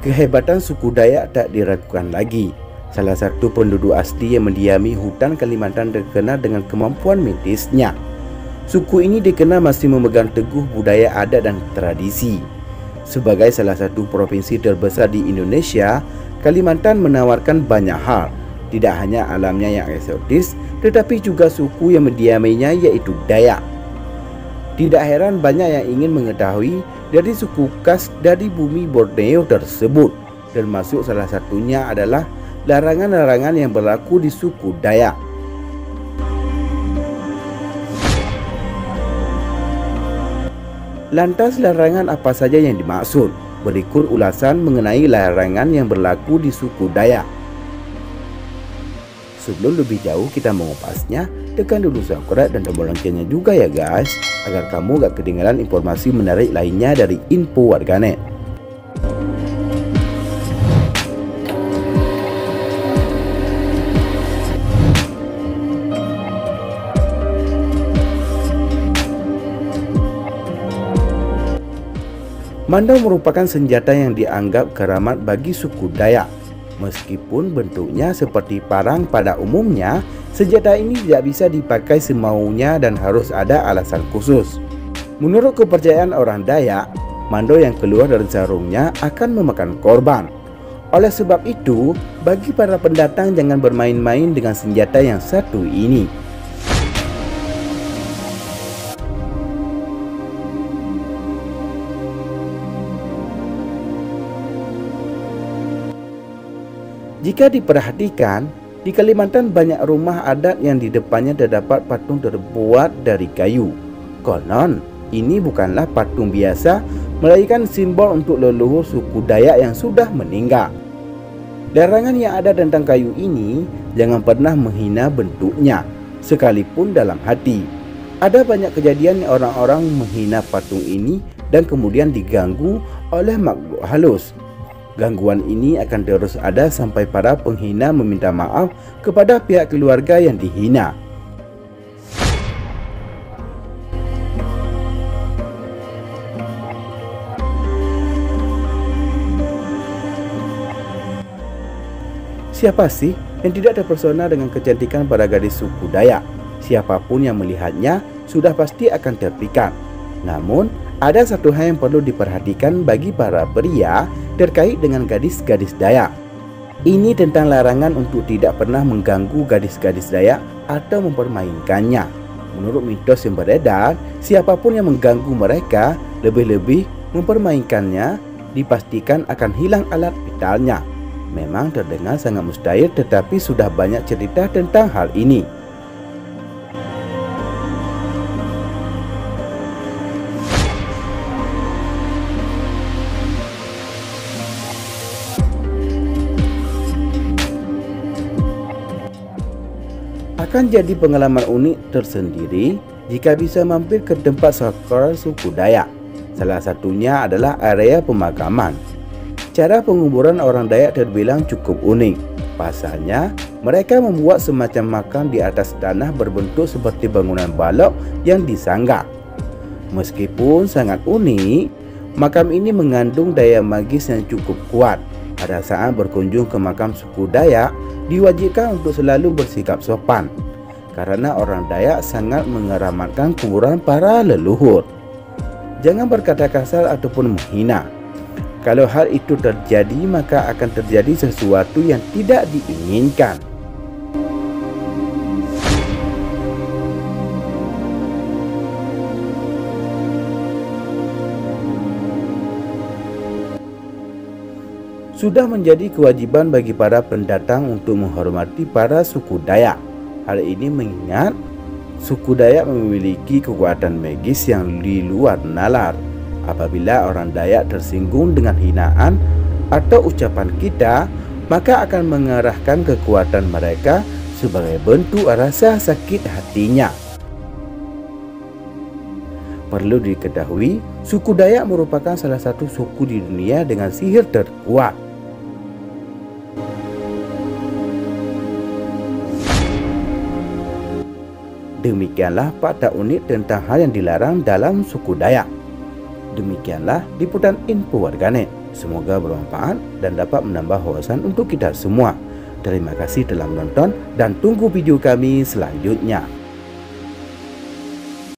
Kehebatan suku Dayak tak diragukan lagi. Salah satu penduduk asli yang mendiami hutan Kalimantan terkenal dengan kemampuan medisnya. Suku ini dikenal masih memegang teguh budaya adat dan tradisi. Sebagai salah satu provinsi terbesar di Indonesia, Kalimantan menawarkan banyak hal. Tidak hanya alamnya yang eksotis, tetapi juga suku yang mendiaminya, yaitu Dayak. Tidak heran banyak yang ingin mengetahui dari suku khas dari bumi Borneo tersebut, termasuk salah satunya adalah larangan-larangan yang berlaku di suku Dayak. Lantas larangan apa saja yang dimaksud? Berikut ulasan mengenai larangan yang berlaku di suku Dayak. Sebelum lebih jauh kita mengupasnya, tekan dulu subscribe dan tombol loncengnya juga ya guys, agar kamu gak ketinggalan informasi menarik lainnya dari Info Warganet. Mandau merupakan senjata yang dianggap keramat bagi suku Dayak. Meskipun bentuknya seperti parang pada umumnya, senjata ini tidak bisa dipakai semaunya dan harus ada alasan khusus. Menurut kepercayaan orang Dayak, mandau yang keluar dari sarungnya akan memakan korban. Oleh sebab itu, bagi para pendatang jangan bermain-main dengan senjata yang satu ini. Jika diperhatikan, di Kalimantan banyak rumah adat yang di depannya terdapat patung terbuat dari kayu. Konon, ini bukanlah patung biasa, melainkan simbol untuk leluhur suku Dayak yang sudah meninggal. Larangan yang ada tentang kayu ini, jangan pernah menghina bentuknya, sekalipun dalam hati. Ada banyak kejadian orang-orang menghina patung ini dan kemudian diganggu oleh makhluk halus. Gangguan ini akan terus ada sampai para penghina meminta maaf kepada pihak keluarga yang dihina. Siapa sih yang tidak terpesona dengan kecantikan para gadis suku Dayak? Siapapun yang melihatnya sudah pasti akan terpikat. Namun, ada satu hal yang perlu diperhatikan bagi para pria terkait dengan gadis-gadis Dayak. Ini tentang larangan untuk tidak pernah mengganggu gadis-gadis Dayak atau mempermainkannya. Menurut mitos yang beredar, siapapun yang mengganggu mereka, lebih-lebih mempermainkannya, dipastikan akan hilang alat vitalnya. Memang terdengar sangat mustahil, tetapi sudah banyak cerita tentang hal ini. Akan jadi pengalaman unik tersendiri jika bisa mampir ke tempat sakral suku Dayak. Salah satunya adalah area pemakaman. Cara penguburan orang Dayak terbilang cukup unik. Pasalnya, mereka membuat semacam makam di atas tanah berbentuk seperti bangunan balok yang disanggah. Meskipun sangat unik, makam ini mengandung daya magis yang cukup kuat. Pada saat berkunjung ke makam suku Dayak, diwajibkan untuk selalu bersikap sopan, karena orang Dayak sangat menghormatkan kuburan para leluhur. Jangan berkata kasar ataupun menghina. Kalau hal itu terjadi, maka akan terjadi sesuatu yang tidak diinginkan. Sudah menjadi kewajiban bagi para pendatang untuk menghormati para suku Dayak. Hal ini mengingat suku Dayak memiliki kekuatan magis yang di luar nalar. Apabila orang Dayak tersinggung dengan hinaan atau ucapan kita, maka akan mengarahkan kekuatan mereka sebagai bentuk rasa sakit hatinya. Perlu diketahui, suku Dayak merupakan salah satu suku di dunia dengan sihir terkuat. Demikianlah fakta unik tentang hal yang dilarang dalam suku Dayak. Demikianlah liputan Info Warganet. Semoga bermanfaat dan dapat menambah wawasan untuk kita semua. Terima kasih telah menonton dan tunggu video kami selanjutnya.